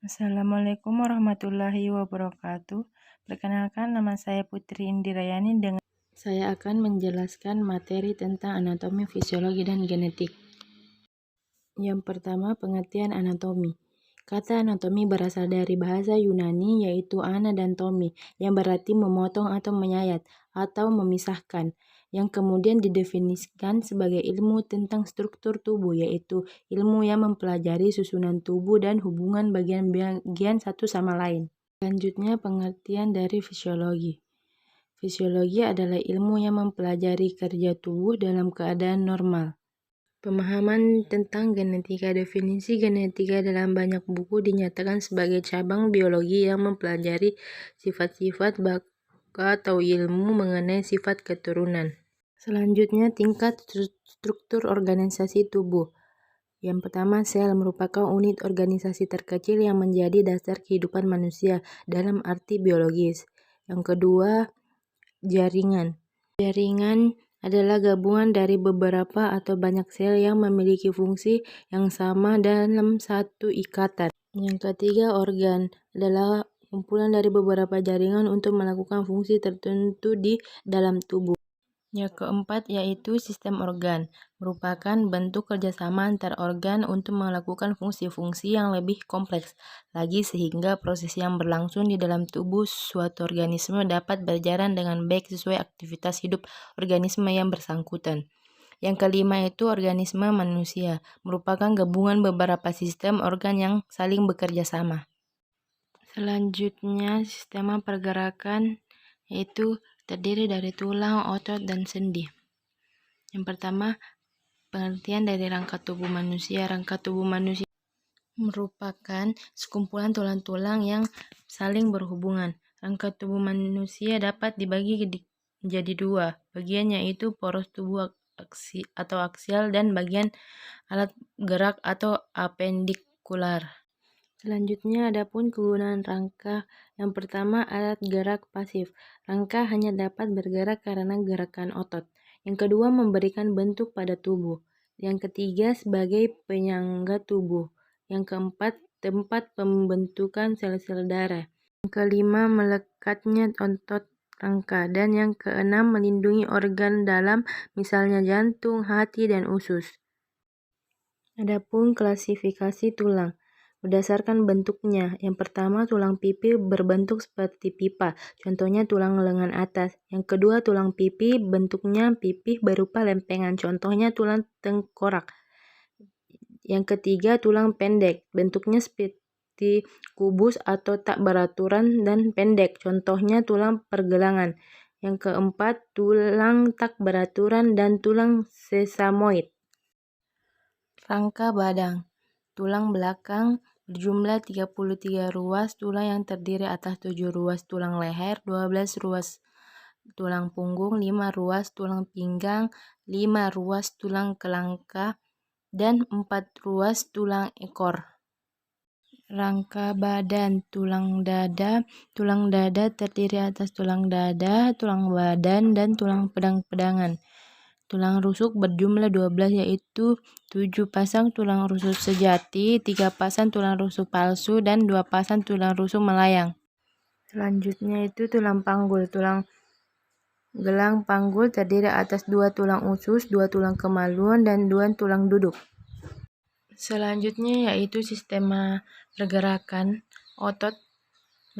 Assalamualaikum warahmatullahi wabarakatuh. Perkenalkan, nama saya Putri Indirayani. Saya akan menjelaskan materi tentang anatomi, fisiologi, dan genetik. Yang pertama, pengertian anatomi. Kata anatomi berasal dari bahasa Yunani yaitu ana dan tomi, yang berarti memotong atau menyayat atau memisahkan, yang kemudian didefinisikan sebagai ilmu tentang struktur tubuh, yaitu ilmu yang mempelajari susunan tubuh dan hubungan bagian-bagian satu sama lain. Selanjutnya, pengertian dari fisiologi. Fisiologi adalah ilmu yang mempelajari kerja tubuh dalam keadaan normal. Pemahaman tentang genetika. Definisi genetika dalam banyak buku dinyatakan sebagai cabang biologi yang mempelajari sifat-sifat baka atau ilmu mengenai sifat keturunan. Selanjutnya, tingkat struktur organisasi tubuh. Yang pertama, sel merupakan unit organisasi terkecil yang menjadi dasar kehidupan manusia dalam arti biologis. Yang kedua, jaringan. Jaringan adalah gabungan dari beberapa atau banyak sel yang memiliki fungsi yang sama dalam satu ikatan. Yang ketiga, organ adalah kumpulan dari beberapa jaringan untuk melakukan fungsi tertentu di dalam tubuh. Yang keempat yaitu sistem organ, merupakan bentuk kerjasama antar organ untuk melakukan fungsi-fungsi yang lebih kompleks lagi sehingga proses yang berlangsung di dalam tubuh suatu organisme dapat berjalan dengan baik sesuai aktivitas hidup organisme yang bersangkutan. Yang kelima itu organisme manusia, merupakan gabungan beberapa sistem organ yang saling bekerja sama. Selanjutnya, sistema pergerakan yaitu terdiri dari tulang, otot, dan sendi. Yang pertama, pengertian dari rangka tubuh manusia. Rangka tubuh manusia merupakan sekumpulan tulang-tulang yang saling berhubungan. Rangka tubuh manusia dapat dibagi menjadi dua bagian, yaitu poros tubuh aksial dan bagian alat gerak atau apendikular. Selanjutnya, adapun kegunaan rangka. Yang pertama, alat gerak pasif. Rangka hanya dapat bergerak karena gerakan otot. Yang kedua, memberikan bentuk pada tubuh. Yang ketiga, sebagai penyangga tubuh. Yang keempat, tempat pembentukan sel-sel darah. Yang kelima, melekatnya otot rangka. Dan yang keenam, melindungi organ dalam, misalnya jantung, hati, dan usus. Adapun klasifikasi tulang. Berdasarkan bentuknya, yang pertama tulang pipi berbentuk seperti pipa, contohnya tulang lengan atas. Yang kedua tulang pipi bentuknya pipih berupa lempengan, contohnya tulang tengkorak. Yang ketiga tulang pendek, bentuknya seperti kubus atau tak beraturan dan pendek, contohnya tulang pergelangan. Yang keempat tulang tak beraturan dan tulang sesamoid. Rangka badang. Tulang belakang berjumlah 33 ruas tulang yang terdiri atas 7 ruas tulang leher, 12 ruas tulang punggung, 5 ruas tulang pinggang, 5 ruas tulang kelangka, dan 4 ruas tulang ekor. Rangka badan. Tulang dada. Tulang dada terdiri atas tulang dada, tulang badan, dan tulang pedang-pedangan. Tulang rusuk berjumlah 12 yaitu 7 pasang tulang rusuk sejati, 3 pasang tulang rusuk palsu, dan 2 pasang tulang rusuk melayang. Selanjutnya itu tulang panggul. Tulang gelang panggul terdiri atas 2 tulang usus, 2 tulang kemaluan, dan 2 tulang duduk. Selanjutnya yaitu sistema pergerakan otot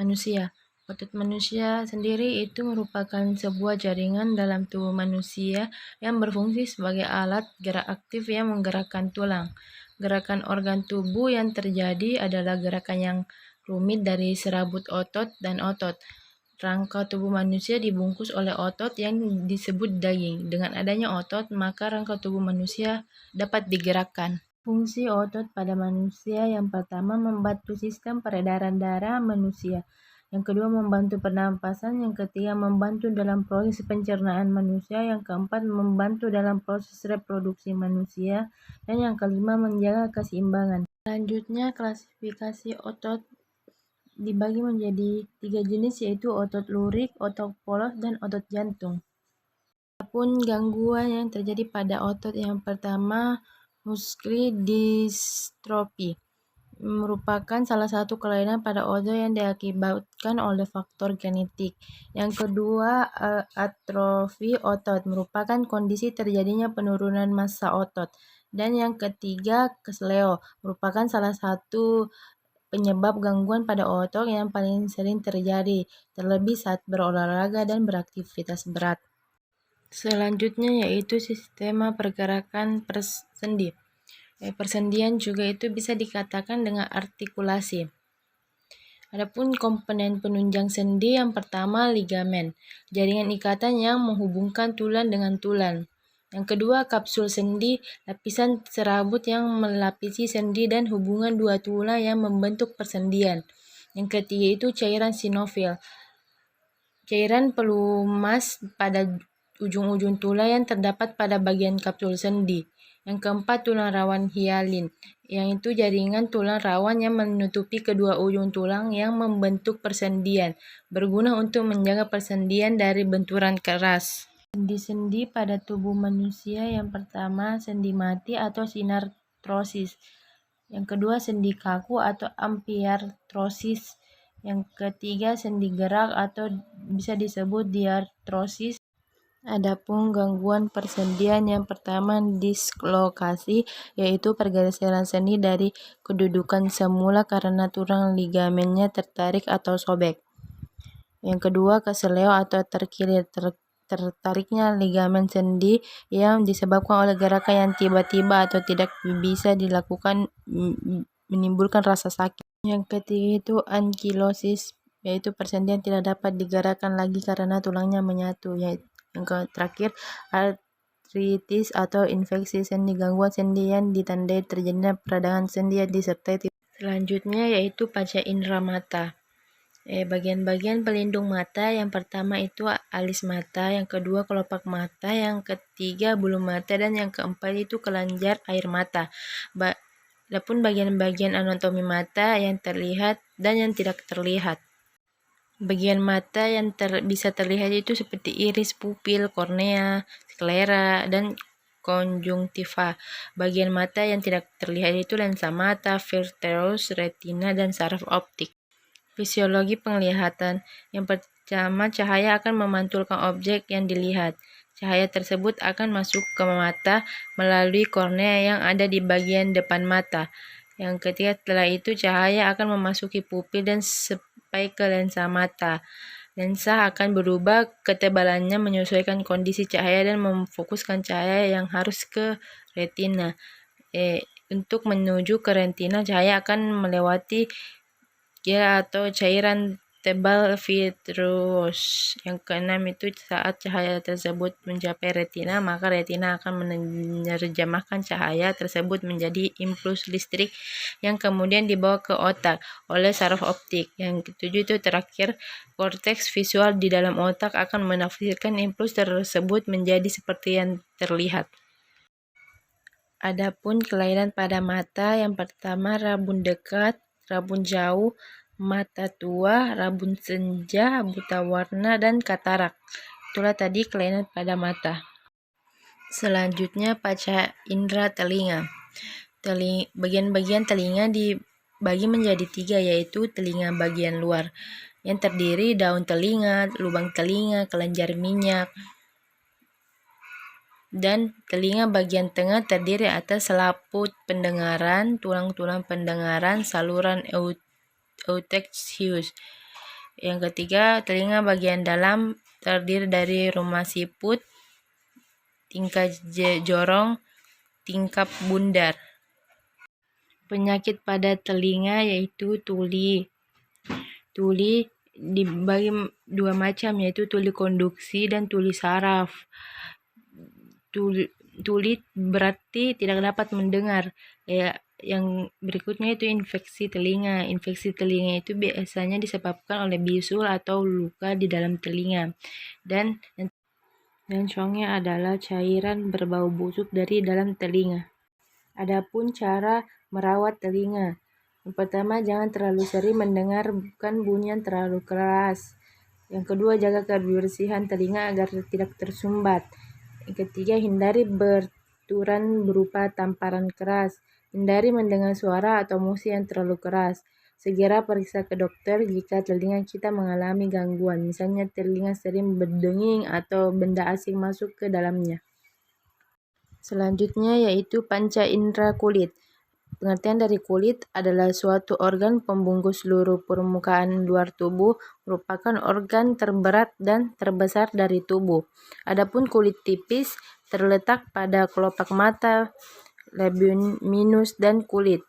manusia. Otot manusia sendiri itu merupakan sebuah jaringan dalam tubuh manusia yang berfungsi sebagai alat gerak aktif yang menggerakkan tulang. Gerakan organ tubuh yang terjadi adalah gerakan yang rumit dari serabut otot dan otot. Rangka tubuh manusia dibungkus oleh otot yang disebut daging. Dengan adanya otot, maka rangka tubuh manusia dapat digerakkan. Fungsi otot pada manusia yang pertama membantu sistem peredaran darah manusia. Yang kedua membantu pernapasan, yang ketiga membantu dalam proses pencernaan manusia, yang keempat membantu dalam proses reproduksi manusia, dan yang kelima menjaga keseimbangan. Selanjutnya klasifikasi otot dibagi menjadi 3 jenis yaitu otot lurik, otot polos, dan otot jantung. Adapun gangguan yang terjadi pada otot yang pertama muscle dystrophy merupakan salah satu kelainan pada otot yang diakibatkan oleh faktor genetik. Yang kedua, atrofi otot merupakan kondisi terjadinya penurunan massa otot. Dan yang ketiga, kesleo merupakan salah satu penyebab gangguan pada otot yang paling sering terjadi, terlebih saat berolahraga dan beraktivitas berat. Selanjutnya yaitu sistema pergerakan sendi. Persendian juga itu bisa dikatakan dengan artikulasi. Adapun komponen penunjang sendi yang pertama ligamen, jaringan ikatan yang menghubungkan tulang dengan tulang. Yang kedua kapsul sendi, lapisan serabut yang melapisi sendi dan hubungan dua tulang yang membentuk persendian. Yang ketiga itu cairan sinofil, cairan pelumas pada ujung-ujung tulang yang terdapat pada bagian kapsul sendi. Yang keempat, tulang rawan hialin, yang itu jaringan tulang rawan yang menutupi kedua ujung tulang yang membentuk persendian, berguna untuk menjaga persendian dari benturan keras. Sendi-sendi pada tubuh manusia yang pertama, sendi mati atau sinartrosis. Yang kedua, sendi kaku atau ampiartrosis. Yang ketiga, sendi gerak atau bisa disebut diartrosis. Adapun gangguan persendian yang pertama dislokasi, yaitu pergeseran sendi dari kedudukan semula karena tulang ligamennya tertarik atau sobek. Yang kedua, kesleo atau terkilir, tertariknya ligamen sendi yang disebabkan oleh gerakan yang tiba-tiba atau tidak bisa dilakukan menimbulkan rasa sakit. Yang ketiga itu ankilosis, yaitu persendian tidak dapat digerakkan lagi karena tulangnya menyatu. Yang terakhir, artritis atau infeksi sendi, gangguan sendi yang ditandai terjadinya peradangan sendi disertai. Selanjutnya yaitu panca indera mata. Bagian-bagian pelindung mata, yang pertama itu alis mata, yang kedua kelopak mata, yang ketiga bulu mata, dan yang keempat itu kelenjar air mata. Adapun bagian-bagian anatomi mata yang terlihat dan yang tidak terlihat. Bagian mata yang bisa terlihat itu seperti iris, pupil, kornea, sklera, dan konjungtiva. Bagian mata yang tidak terlihat itu lensa mata, vitreous, retina, dan saraf optik. Fisiologi penglihatan. Yang pertama, cahaya akan memantulkan objek yang dilihat. Cahaya tersebut akan masuk ke mata melalui kornea yang ada di bagian depan mata. Yang ketiga, setelah itu cahaya akan memasuki pupil dan sampai ke lensa mata. Lensa akan berubah ketebalannya menyesuaikan kondisi cahaya dan memfokuskan cahaya yang harus ke retina. Untuk menuju ke retina, cahaya akan melewati gel atau cairan tebal vitreous. Yang keenam itu saat cahaya tersebut mencapai retina, maka retina akan menerjemahkan cahaya tersebut menjadi impuls listrik yang kemudian dibawa ke otak oleh saraf optik. Yang ketujuh itu terakhir, korteks visual di dalam otak akan menafsirkan impuls tersebut menjadi seperti yang terlihat. Adapun kelainan pada mata, yang pertama rabun dekat, rabun jauh, mata tua, rabun senja, buta warna, dan katarak. Itulah tadi kelainan pada mata. Selanjutnya panca indera telinga. Bagian-bagian telinga dibagi menjadi 3, yaitu telinga bagian luar yang terdiri daun telinga, lubang telinga, kelenjar minyak, dan telinga bagian tengah terdiri atas selaput pendengaran, tulang-tulang pendengaran, saluran eustachius. Yang ketiga, telinga bagian dalam terdiri dari rumah siput, tingkap jorong, tingkap bundar. Penyakit pada telinga yaitu tuli. Tuli dibagi 2 macam, yaitu tuli konduksi dan tuli saraf. Tuli berarti tidak dapat mendengar. Yang berikutnya itu infeksi telinga. Infeksi telinga itu biasanya disebabkan oleh bisul atau luka di dalam telinga. Dan contohnya adalah cairan berbau busuk dari dalam telinga. Adapun cara merawat telinga. Yang pertama, jangan terlalu sering mendengarkan bunyi yang terlalu keras. Yang kedua, jaga kebersihan telinga agar tidak tersumbat. Yang ketiga, hindari benturan berupa tamparan keras. Hindari mendengar suara atau musik yang terlalu keras. Segera periksa ke dokter jika telinga kita mengalami gangguan, misalnya telinga sering berdenging atau benda asing masuk ke dalamnya. Selanjutnya yaitu panca indera kulit. Pengertian dari kulit adalah suatu organ pembungkus seluruh permukaan luar tubuh, merupakan organ terberat dan terbesar dari tubuh. Adapun kulit tipis terletak pada kelopak mata, labirinus dan kulit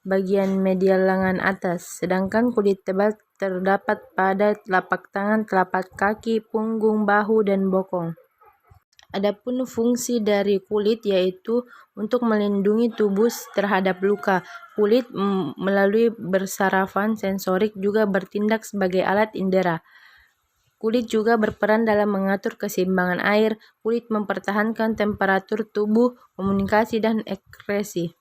bagian medial lengan atas, sedangkan kulit tebal terdapat pada telapak tangan, telapak kaki, punggung, bahu, dan bokong. Adapun fungsi dari kulit yaitu untuk melindungi tubuh terhadap luka. Kulit melalui bersarafan sensorik juga bertindak sebagai alat indera. Kulit juga berperan dalam mengatur keseimbangan air. Kulit mempertahankan temperatur tubuh, komunikasi, dan ekspresi.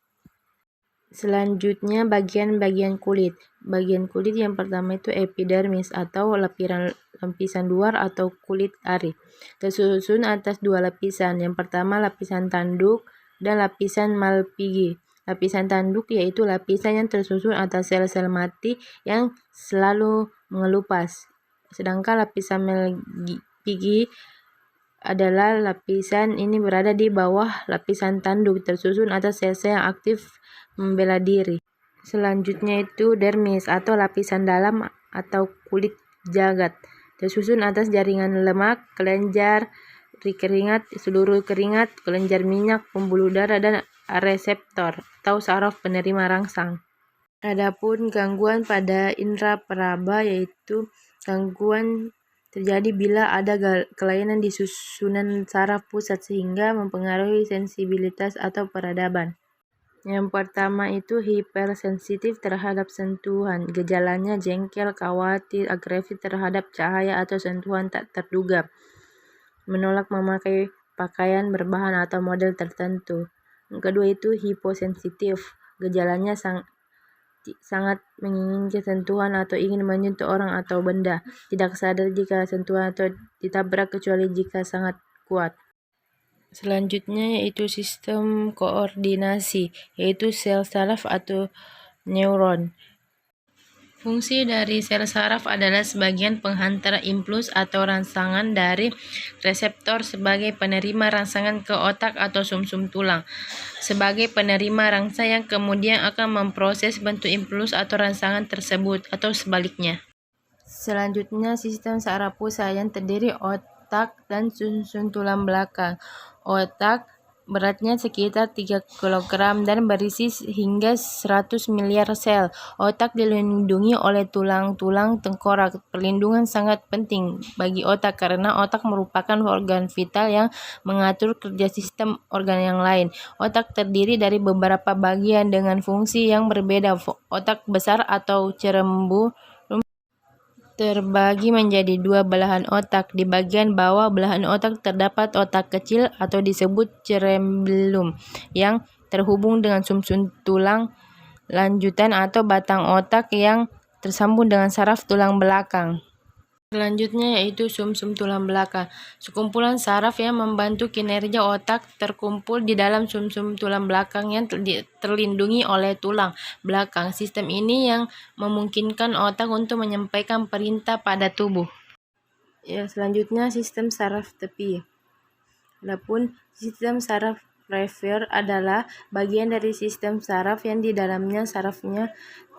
Selanjutnya bagian-bagian kulit. Bagian kulit yang pertama itu epidermis atau lapisan luar atau kulit ari. Tersusun atas dua lapisan. Yang pertama lapisan tanduk dan lapisan Malpighi. Lapisan tanduk yaitu lapisan yang tersusun atas sel-sel mati yang selalu mengelupas. Sedangkan lapisan Malpighi adalah lapisan ini berada di bawah lapisan tanduk, tersusun atas sel-sel yang aktif membela diri. Selanjutnya itu dermis atau lapisan dalam atau kulit jagat, tersusun atas jaringan lemak, kelenjar keringat, seluruh keringat, kelenjar minyak, pembuluh darah, dan reseptor atau saraf penerima rangsang. Adapun gangguan pada indera peraba yaitu gangguan terjadi bila ada kelainan di susunan saraf pusat sehingga mempengaruhi sensibilitas atau peradaban. Yang pertama itu hipersensitif terhadap sentuhan. Gejalanya jengkel, khawatir, agresif terhadap cahaya atau sentuhan tak terduga. Menolak memakai pakaian berbahan atau model tertentu. Yang kedua itu hiposensitif. Gejalanya sangat menginginkan sentuhan atau ingin menyentuh orang atau benda. Tidak sadar jika sentuhan atau ditabrak kecuali jika sangat kuat. Selanjutnya yaitu sistem koordinasi, yaitu sel saraf atau neuron. Fungsi dari sel saraf adalah sebagian penghantar impuls atau rangsangan dari reseptor sebagai penerima rangsangan ke otak atau sumsum tulang. Sebagai penerima rangsang yang kemudian akan memproses bentuk impuls atau rangsangan tersebut atau sebaliknya. Selanjutnya sistem saraf pusat yang terdiri otak dan susun tulang belakang. Otak beratnya sekitar 3 kg dan berisi hingga 100 miliar sel. Otak dilindungi oleh tulang-tulang tengkorak. Perlindungan sangat penting bagi otak karena otak merupakan organ vital yang mengatur kerja sistem organ yang lain. Otak terdiri dari beberapa bagian dengan fungsi yang berbeda. Otak besar atau cerebellum terbagi menjadi dua belahan otak. Di bagian bawah belahan otak terdapat otak kecil atau disebut cerebellum yang terhubung dengan sumsum tulang lanjutan atau batang otak yang tersambung dengan saraf tulang belakang. Selanjutnya yaitu sumsum tulang belakang. Sekumpulan saraf yang membantu kinerja otak terkumpul di dalam sumsum tulang belakang yang terlindungi oleh tulang belakang. Sistem ini yang memungkinkan otak untuk menyampaikan perintah pada tubuh. Selanjutnya sistem saraf tepi. Adapun sistem saraf prefer adalah bagian dari sistem saraf yang di dalamnya sarafnya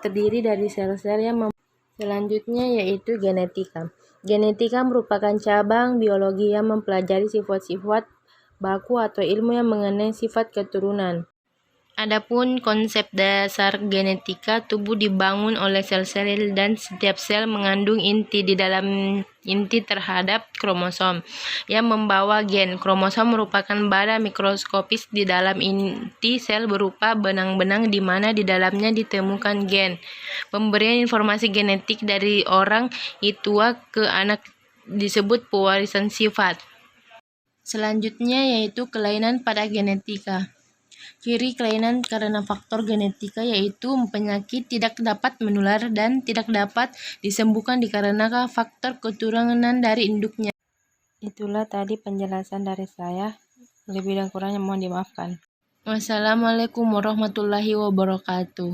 terdiri dari sel-sel yang Selanjutnya yaitu genetika. Genetika merupakan cabang biologi yang mempelajari sifat-sifat baku atau ilmu yang mengenai sifat keturunan. Adapun konsep dasar genetika, tubuh dibangun oleh sel-sel dan setiap sel mengandung inti di dalam inti terhadap kromosom yang membawa gen. Kromosom merupakan badan mikroskopis di dalam inti sel berupa benang-benang di mana di dalamnya ditemukan gen. Pemberian informasi genetik dari orang tua ke anak disebut pewarisan sifat. Selanjutnya yaitu kelainan pada genetika. Ciri kelainan karena faktor genetika yaitu penyakit tidak dapat menular dan tidak dapat disembuhkan dikarenakan faktor keturunan dari induknya. Itulah tadi penjelasan dari saya. Lebih dan kurangnya mohon dimaafkan. Wassalamualaikum warahmatullahi wabarakatuh.